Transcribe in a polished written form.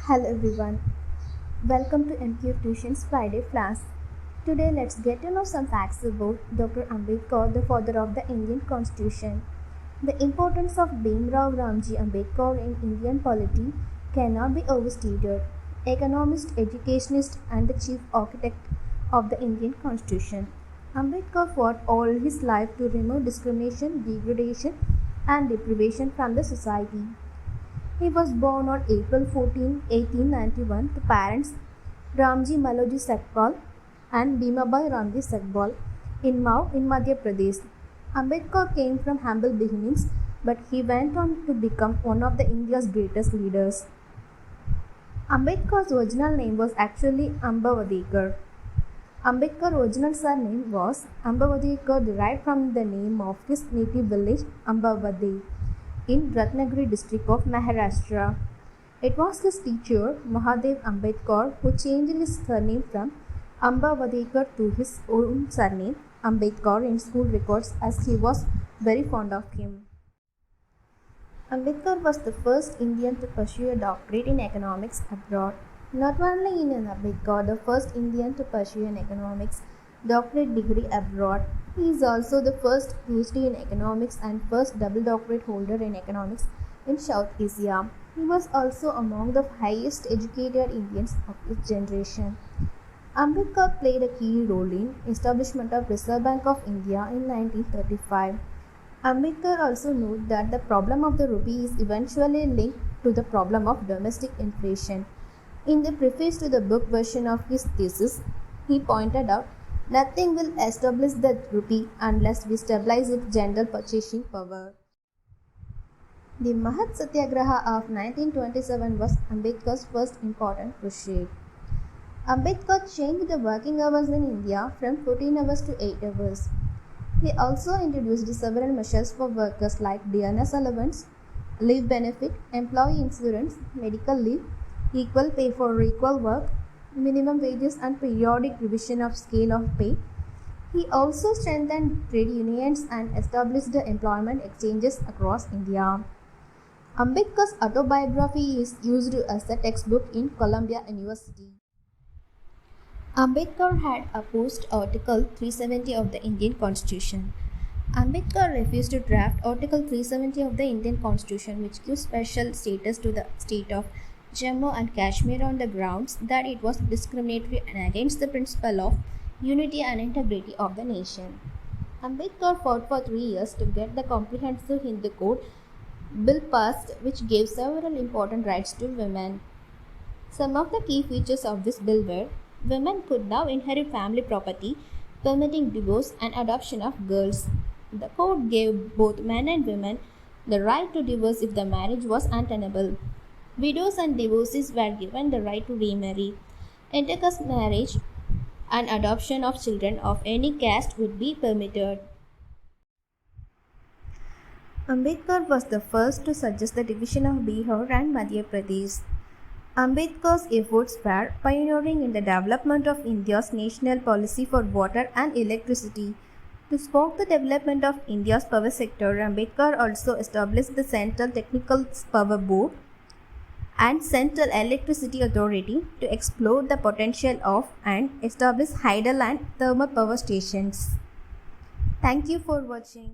Hello everyone, welcome to MQ Tuition's Friday class. Today let's get to know some facts about Dr. Ambedkar, the father of the Indian Constitution. The importance of Bhimrao Ramji Ambedkar in Indian polity cannot be overstated. Economist, educationist and the chief architect of the Indian Constitution. Ambedkar fought all his life to remove discrimination, degradation and deprivation from the society. He was born on April 14, 1891 to parents Ramji Maloji Sakpal and Bhimabai Ramji Sakpal in Mao in Madhya Pradesh. Ambedkar came from humble beginnings, but he went on to become one of the India's greatest leaders. Ambedkar's original name was actually Ambavadekar. Ambedkar's original surname was Ambavadekar, derived from the name of his native village Ambavade in Ratnagiri district of Maharashtra. It was his teacher Mahadev Ambedkar who changed his surname from Ambavadekar to his own surname Ambedkar in school records, as he was very fond of him. Ambedkar was the first Indian to pursue a doctorate in economics abroad. Not only in Ambedkar, the first Indian to pursue an economics doctorate degree abroad, he is also the first PhD in economics and first double doctorate holder in economics in South Asia. He was also among the highest educated Indians of his generation. Ambedkar played a key role in establishment of Reserve Bank of India in 1935. Ambedkar also noted that the problem of the rupee is eventually linked to the problem of domestic inflation. In the preface to the book version of his thesis, he pointed out, "Nothing will establish the rupee unless we stabilize its general purchasing power." The Mahat Satyagraha of 1927 was Ambedkar's first important crusade. Ambedkar changed the working hours in India from 14 hours to 8 hours. He also introduced several measures for workers like DNS allowance, leave benefit, employee insurance, medical leave, equal pay for equal work, minimum wages and periodic revision of scale of pay. He also strengthened trade unions and established the employment exchanges across India. Ambedkar's autobiography is used as a textbook in Columbia University. Ambedkar had opposed Article 370 of the Indian Constitution. Ambedkar refused to draft Article 370 of the Indian Constitution, which gives special status to the state of Jammu and Kashmir on the grounds that it was discriminatory and against the principle of unity and integrity of the nation. Ambedkar fought for 3 years to get the Comprehensive Hindu Code bill passed, which gave several important rights to women. Some of the key features of this bill were: women could now inherit family property, permitting divorce and adoption of girls. The code gave both men and women the right to divorce if the marriage was untenable. Widows and divorcees were given the right to remarry. Intercaste marriage and adoption of children of any caste would be permitted. Ambedkar was the first to suggest the division of Bihar and Madhya Pradesh. Ambedkar's efforts were pioneering in the development of India's national policy for water and electricity. To spark the development of India's power sector, Ambedkar also established the Central Technical Power Board and Central Electricity Authority to explore the potential of and establish hydel and thermal power stations. Thank you for watching.